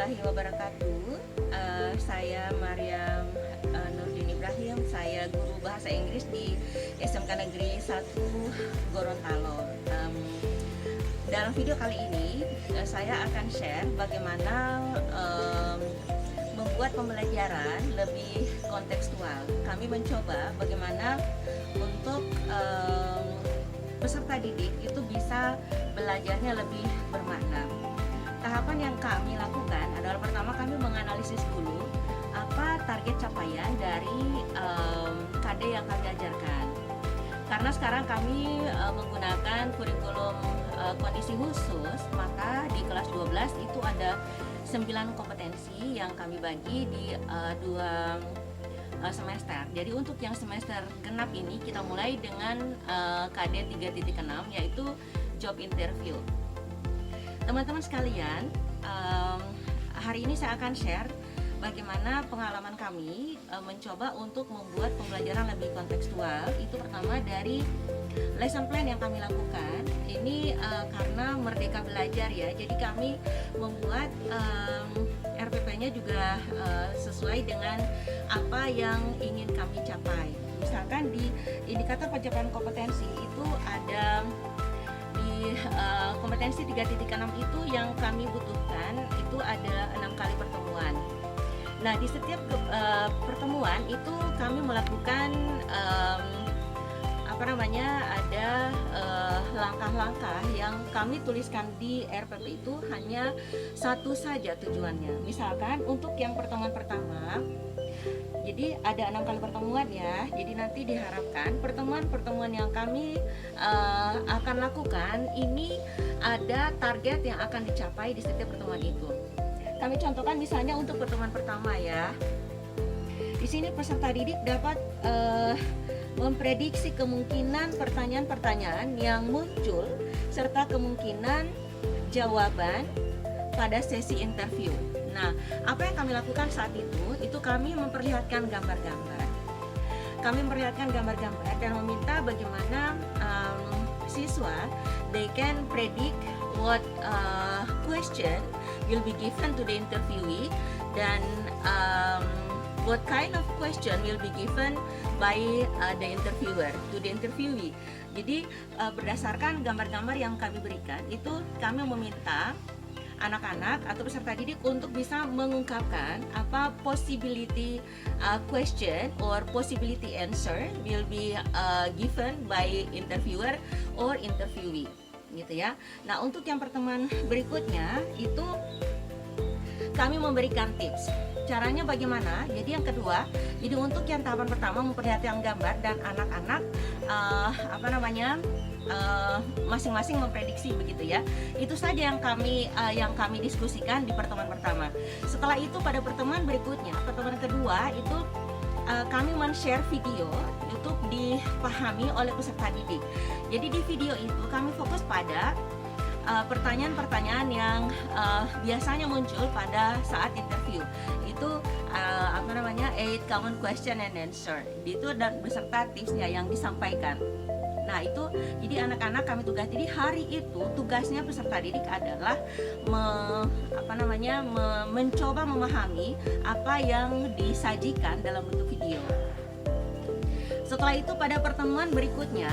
warahmatullahi wabarakatuh. Saya Maryam Nurdin Ibrahim. Saya guru bahasa Inggris di SMK Negeri 1 Gorontalo. Dalam video kali ini saya akan share bagaimana membuat pembelajaran lebih kontekstual. Kami mencoba bagaimana untuk peserta didik itu bisa belajarnya lebih bermakna. Tahapan yang kami lakukan adalah pertama kami menganalisis dulu apa target capaian dari KD yang kami ajarkan. Karena sekarang kami menggunakan kurikulum kondisi khusus, maka di kelas 12 itu ada 9 kompetensi yang kami bagi di 2 semester. Jadi untuk yang semester genap ini kita mulai dengan KD 3.6 yaitu job interview. Teman-teman sekalian, hari ini saya akan share bagaimana pengalaman kami mencoba untuk membuat pembelajaran lebih kontekstual. Itu pertama dari lesson plan yang kami lakukan. Ini karena Merdeka Belajar ya, jadi kami membuat RPP-nya juga sesuai dengan apa yang ingin kami capai. Misalkan di indikator pencapaian kompetensi itu ada di kompetensi 3.6 itu yang kami butuhkan itu ada 6 kali pertemuan. Nah, di setiap pertemuan itu kami melakukan ada langkah-langkah yang kami tuliskan di RPP itu hanya satu saja tujuannya. Misalkan untuk yang pertemuan pertama, jadi ada 6 kali pertemuan ya. Jadi nanti diharapkan pertemuan-pertemuan yang kami akan lakukan ini ada target yang akan dicapai di setiap pertemuan itu. Kami contohkan misalnya untuk pertemuan pertama ya. Di sini peserta didik dapat memprediksi kemungkinan pertanyaan-pertanyaan yang muncul serta kemungkinan jawaban pada sesi interview. Nah, apa yang kami lakukan saat itu kami memperlihatkan gambar-gambar. Kami memperlihatkan gambar-gambar dan meminta bagaimana siswa they can predict what question will be given to the interviewee dan what kind of question will be given by the interviewer to the interviewee. Jadi berdasarkan gambar-gambar yang kami berikan itu kami meminta anak-anak atau peserta didik untuk bisa mengungkapkan apa possibility question or possibility answer will be given by interviewer or interviewee gitu ya. Nah, untuk yang pertemuan berikutnya itu kami memberikan tips. Caranya bagaimana? Jadi yang kedua, jadi untuk yang tahapan pertama memperlihatkan gambar dan anak-anak masing-masing memprediksi begitu ya. Itu saja yang kami diskusikan di pertemuan pertama. Setelah itu pada pertemuan berikutnya, pertemuan kedua itu kami men-share video untuk dipahami oleh peserta didik. Jadi di video itu kami fokus pada pertanyaan-pertanyaan yang biasanya muncul pada saat interview. Itu 8 common question and answer. Itu dan beserta tipsnya yang disampaikan. Nah, itu jadi anak-anak kami tugas. Jadi hari itu tugasnya peserta didik adalah mencoba memahami apa yang disajikan dalam bentuk video. Setelah itu pada pertemuan berikutnya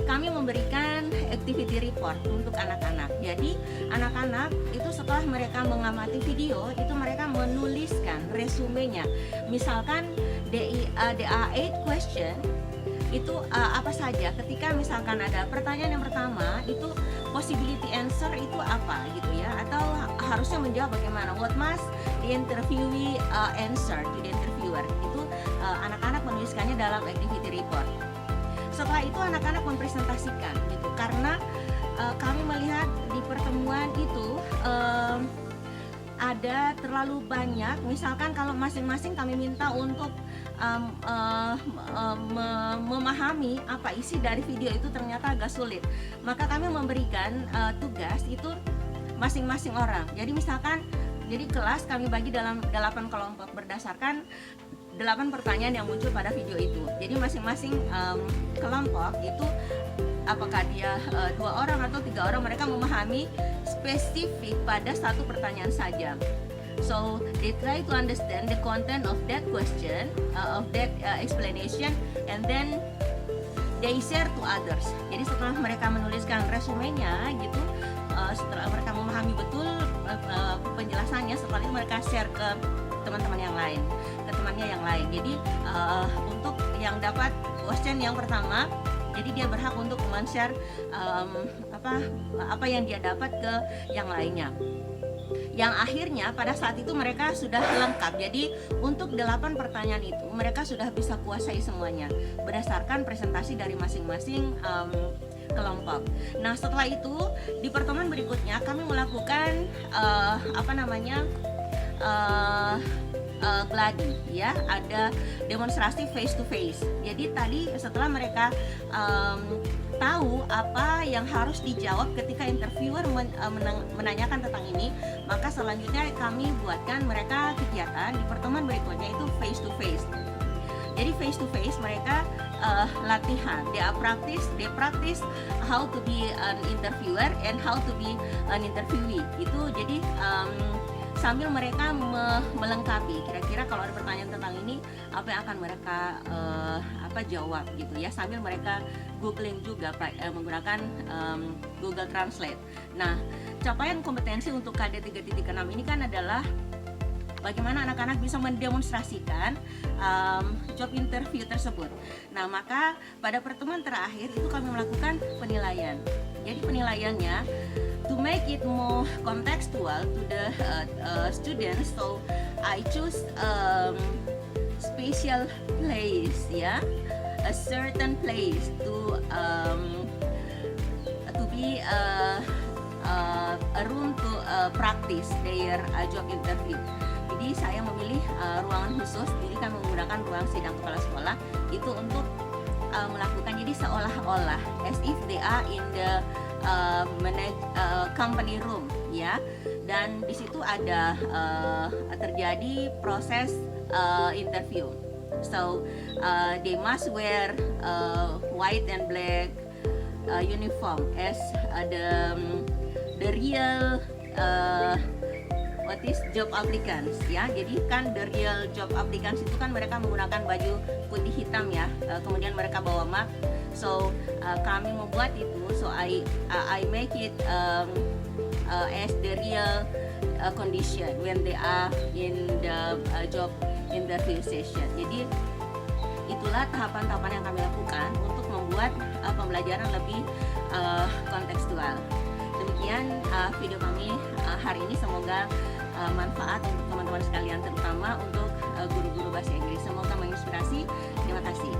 kami memberikan activity report untuk anak-anak. Jadi anak-anak itu setelah mereka mengamati video itu mereka menuliskan resumenya. Misalkan DA8 question itu apa saja. Ketika misalkan ada pertanyaan yang pertama itu possibility answer itu apa gitu ya, atau harusnya menjawab bagaimana, what must the interviewee answer to the interviewer. Itu anak-anak menuliskannya dalam activity report. Setelah itu anak-anak mempresentasikan gitu, karena kami melihat di pertemuan itu ada terlalu banyak. Misalkan kalau masing-masing kami minta untuk memahami apa isi dari video itu ternyata agak sulit, maka kami memberikan tugas itu masing-masing orang. Jadi misalkan jadi kelas kami bagi dalam 8 kelompok berdasarkan 8 pertanyaan yang muncul pada video itu. Jadi masing-masing kelompok itu apakah dia 2 orang atau 3 orang, mereka memahami spesifik pada satu pertanyaan saja. So they try to understand the content of that question, of that explanation, and then they share to others. Jadi setelah mereka menuliskan resumenya gitu, setelah mereka memahami betul penjelasannya, setelah itu mereka share ke teman-teman yang lain, ke temannya yang lain. Jadi untuk yang dapat question yang pertama, jadi dia berhak untuk men-share apa yang dia dapat ke yang lainnya. Yang akhirnya pada saat itu mereka sudah lengkap. Jadi untuk 8 pertanyaan itu mereka sudah bisa kuasai semuanya berdasarkan presentasi dari masing-masing kelompok. Nah setelah itu di pertemuan berikutnya kami melakukan gladi, ya, ada demonstrasi face to face. Jadi tadi setelah mereka tahu apa yang harus dijawab ketika interviewer menanyakan tentang ini, maka selanjutnya kami buatkan mereka kegiatan di pertemuan berikutnya itu face to face. Jadi face to face mereka latihan, they practice how to be an interviewer and how to be an interviewee. Itu jadi sambil mereka melengkapi kira-kira kalau ada pertanyaan tentang ini apa yang akan mereka jawab gitu ya, sambil mereka googling juga menggunakan Google Translate. Nah, capaian kompetensi untuk KD 3.6 ini kan adalah bagaimana anak-anak bisa mendemonstrasikan job interview tersebut. Nah, maka pada pertemuan terakhir itu kami melakukan penilaian. Jadi penilaiannya to make it more contextual to the students, so I choose special place, ya, a certain place to be a room to practice their job interview. Jadi saya memilih ruangan khusus, jadi kami menggunakan ruang sidang kepala sekolah itu untuk melakukan, jadi seolah-olah as if they are in the company room, ya, dan di situ ada terjadi proses interview. So they must wear white and black uniform as the real what is job applicants, ya. Jadi kan the real job applicants itu kan mereka menggunakan baju putih hitam, ya, kemudian mereka bawa map. So kami membuat itu, so I make it as the real condition when they are in the job interview session. Jadi itulah tahapan-tahapan yang kami lakukan untuk membuat pembelajaran lebih kontekstual. Demikian video kami hari ini, semoga manfaat untuk teman-teman sekalian, terutama untuk guru-guru bahasa Inggris. Semoga menginspirasi. Terima kasih.